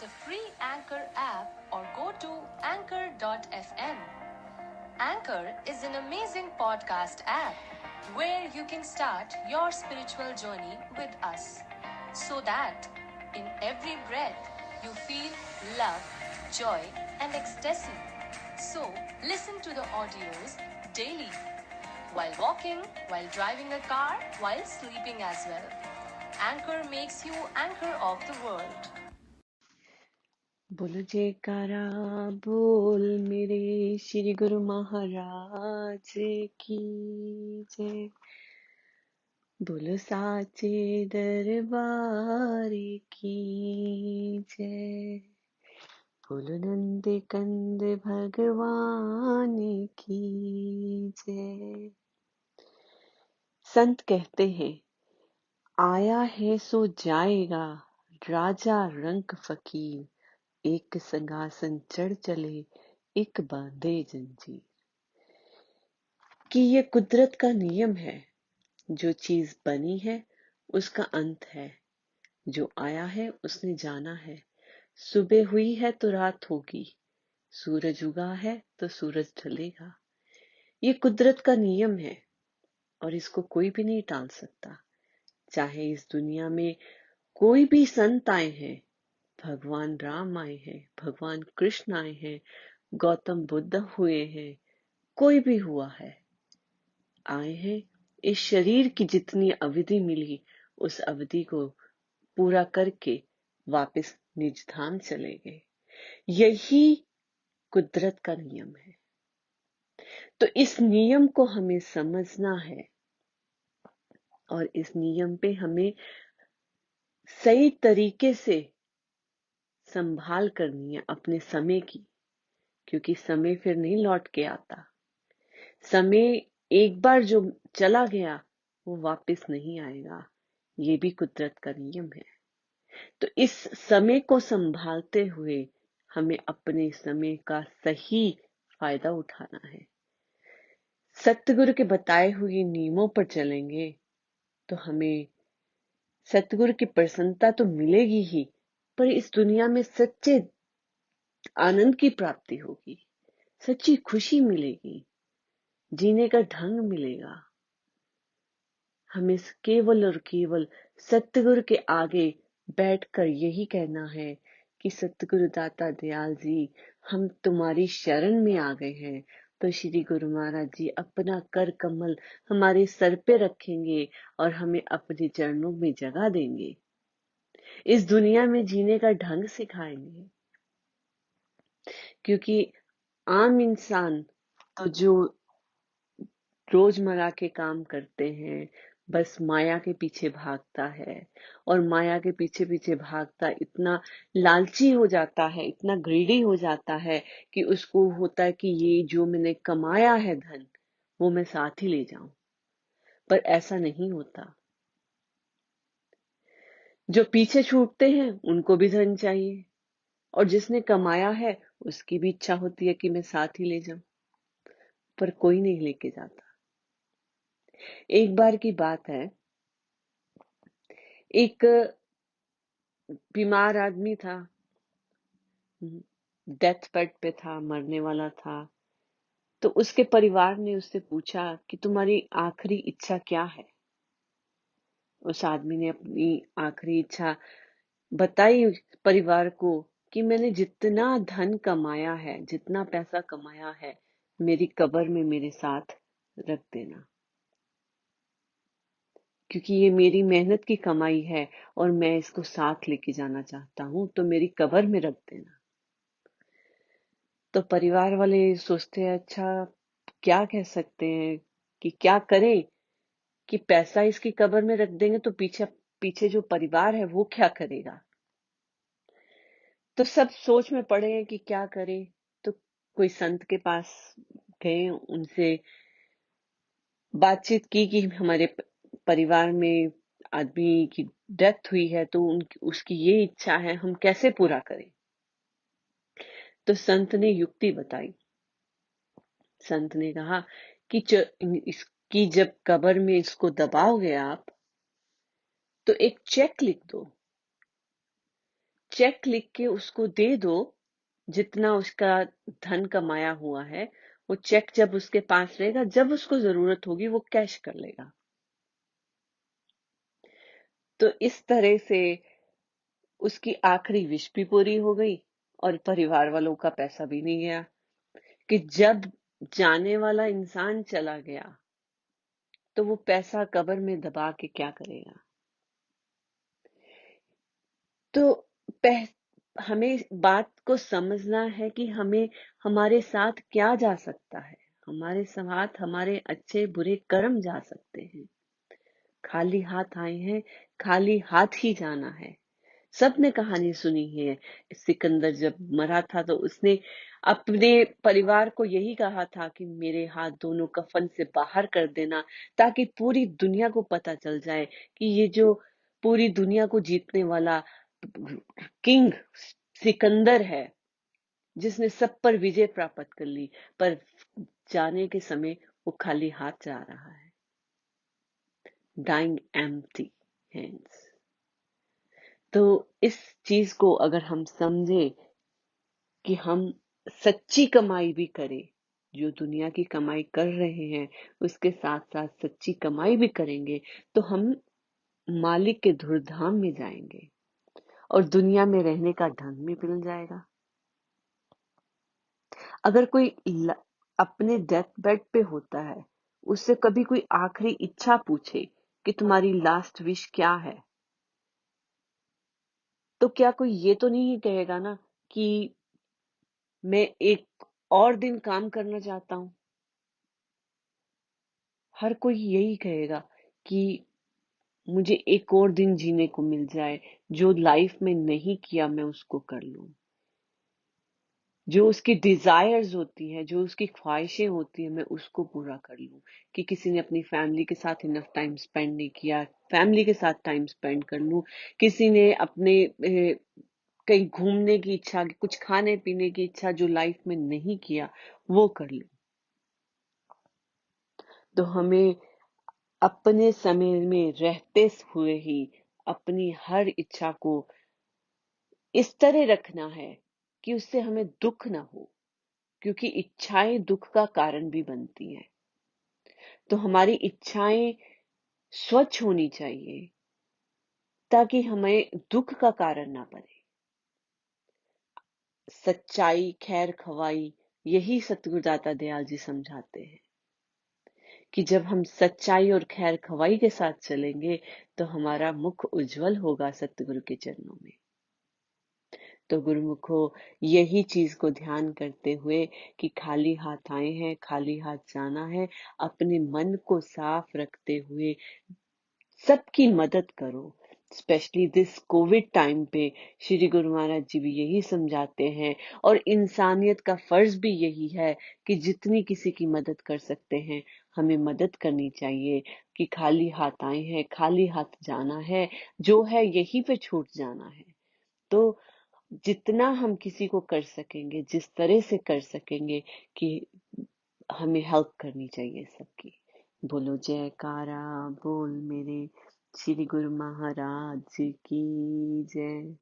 the free Anchor app or go to anchor.fm. Anchor is an amazing podcast app where you can start your spiritual journey with us so that in every breath you feel love, joy, and ecstasy. So, listen to the audios daily while walking, while driving a car, while sleeping as well. Anchor makes you anchor of the world. बोलो जयकारा बोल मेरे श्री गुरु महाराज की जय। बोलो साचे दरबार की जय। बोलो नंद कंद भगवान की जय। संत कहते हैं, आया है सो जाएगा, राजा रंक फकीर, एक सिंहासन चढ़ चले, एक बांधे जंजीर। कि ये कुदरत का नियम है, जो चीज बनी है उसका अंत है, जो आया है उसने जाना है। सुबह हुई है तो रात होगी, सूरज उगा है तो सूरज ढलेगा। ये कुदरत का नियम है और इसको कोई भी नहीं टाल सकता। चाहे इस दुनिया में कोई भी संत आए हैं, भगवान राम आए हैं, भगवान कृष्ण आए हैं, गौतम बुद्ध हुए हैं, कोई भी हुआ है, आए हैं, इस शरीर की जितनी अवधि मिली उस अवधि को पूरा करके वापस निज धाम चले गए। यही कुदरत का नियम है। तो इस नियम को हमें समझना है और इस नियम पे हमें सही तरीके से संभाल करनी है अपने समय की, क्योंकि समय फिर नहीं लौट के आता। समय एक बार जो चला गया वो वापस नहीं आएगा। ये भी कुदरत का नियम है। तो इस समय को संभालते हुए हमें अपने समय का सही फायदा उठाना है। सतगुरु के बताए हुए नियमों पर चलेंगे तो हमें सतगुरु की प्रसन्नता तो मिलेगी ही, पर इस दुनिया में सच्चे आनंद की प्राप्ति होगी, सच्ची खुशी मिलेगी, जीने का ढंग मिलेगा। हमें केवल और केवल सतगुरु के आगे बैठकर यही कहना है कि सतगुरु दाता दयाल जी, हम तुम्हारी शरण में आ गए हैं। तो श्री गुरु महाराज जी अपना कर कमल हमारे सर पे रखेंगे और हमें अपने चरणों में जगह देंगे, इस दुनिया में जीने का ढंग सिखाएंगे। क्योंकि आम इंसान तो जो रोजमर्रा के काम करते हैं बस माया के पीछे भागता है, और माया के पीछे पीछे भागता इतना लालची हो जाता है, इतना ग्रीडी हो जाता है कि उसको होता है कि ये जो मैंने कमाया है धन वो मैं साथ ही ले जाऊं। पर ऐसा नहीं होता। जो पीछे छूटते हैं उनको भी धन चाहिए, और जिसने कमाया है उसकी भी इच्छा होती है कि मैं साथ ही ले जाऊं, पर कोई नहीं लेके जाता। एक बार की बात है, एक बीमार आदमी था, डेथ बेड पे था, मरने वाला था। तो उसके परिवार ने उससे पूछा कि तुम्हारी आखिरी इच्छा क्या है। उस आदमी ने अपनी आखिरी इच्छा बताई परिवार को कि मैंने जितना धन कमाया है, जितना पैसा कमाया है, मेरी कब्र में मेरे साथ रख देना, क्योंकि ये मेरी मेहनत की कमाई है और मैं इसको साथ लेके जाना चाहता हूं, तो मेरी कब्र में रख देना। तो परिवार वाले सोचते हैं, अच्छा क्या कह सकते हैं कि क्या करें, कि पैसा इसकी कब्र में रख देंगे तो पीछे पीछे जो परिवार है वो क्या करेगा। तो सब सोच में पड़े हैं कि क्या करें। तो कोई संत के पास गए, उनसे बातचीत की कि हमारे परिवार में आदमी की डेथ हुई है, तो उसकी ये इच्छा है, हम कैसे पूरा करें। तो संत ने युक्ति बताई। संत ने कहा कि इसकी जब कब्र में इसको दबाओगे आप, तो एक चेक लिख दो। चेक लिख के उसको दे दो, जितना उसका धन कमाया हुआ है वो चेक जब उसके पास रहेगा, जब उसको जरूरत होगी वो कैश कर लेगा। तो इस तरह से उसकी आखिरी विश भी पूरी हो गई और परिवार वालों का पैसा भी नहीं गया। कि जब जाने वाला इंसान चला गया तो वो पैसा कब्र में दबा के क्या करेगा। तो हमें बात को समझना है कि हमें हमारे साथ क्या जा सकता है। हमारे साथ हमारे अच्छे बुरे कर्म जा सकते हैं। खाली हाथ आए हैं, खाली हाथ ही जाना है। सबने कहानी सुनी है। सिकंदर जब मरा था तो उसने अपने परिवार को यही कहा था कि मेरे हाथ दोनों कफन से बाहर कर देना, ताकि पूरी दुनिया को पता चल जाए कि ये जो पूरी दुनिया को जीतने वाला किंग सिकंदर है, जिसने सब पर विजय प्राप्त कर ली, पर जाने के समय वो खाली हाथ जा रहा है। Dying empty hands. तो इस चीज को अगर हम समझे कि हम सच्ची कमाई भी करें, जो दुनिया की कमाई कर रहे हैं उसके साथ साथ सच्ची कमाई भी करेंगे, तो हम मालिक के धूर्धाम में जाएंगे और दुनिया में रहने का ढंग भी मिल जाएगा। अगर कोई अपने डेथ बेड पे होता है, उससे कभी कोई आखिरी इच्छा पूछे कि तुम्हारी लास्ट विश क्या है, तो क्या कोई ये तो नहीं कहेगा ना कि मैं एक और दिन काम करना चाहता हूं। हर कोई यही कहेगा कि मुझे एक और दिन जीने को मिल जाए, जो लाइफ में नहीं किया मैं उसको कर लूं। जो उसकी डिजायर्स होती है, जो उसकी ख्वाहिशें होती है, मैं उसको पूरा कर लूं। कि किसी ने अपनी फैमिली के साथ इनफ टाइम स्पेंड नहीं किया, फैमिली के साथ टाइम स्पेंड कर लूं। किसी ने अपने कहीं घूमने की इच्छा, कुछ खाने पीने की इच्छा जो लाइफ में नहीं किया, वो कर लूं। तो हमें अपने समय में रहते हुए ही अपनी हर इच्छा को इस तरह रखना है कि उससे हमें दुख ना हो, क्योंकि इच्छाएं दुख का कारण भी बनती हैं। तो हमारी इच्छाएं स्वच्छ होनी चाहिए ताकि हमें दुख का कारण ना बने। सच्चाई खैर खवाई, यही सतगुरुदाता दयाल जी समझाते हैं कि जब हम सच्चाई और खैर खवाई के साथ चलेंगे तो हमारा मुख उज्जवल होगा सतगुरु के चरणों में। तो गुरुमुखो, यही चीज को ध्यान करते हुए कि खाली हाथ आए हैं, खाली हाथ जाना है, अपने मन को साफ रखते हुए सबकी मदद करो। स्पेशली दिस कोविड टाइम पे श्री गुरु महाराज जी भी यही समझाते हैं, और इंसानियत का फर्ज भी यही है कि जितनी किसी की मदद कर सकते हैं हमें मदद करनी चाहिए। कि खाली हाथ आए हैं, खाली हाथ जाना है, जो है यहीं पे छूट जाना है। तो जितना हम किसी को कर सकेंगे, जिस तरह से कर सकेंगे, कि हमें हेल्प करनी चाहिए सबकी। बोलो जयकारा बोल मेरे श्री गुरु महाराज की जय।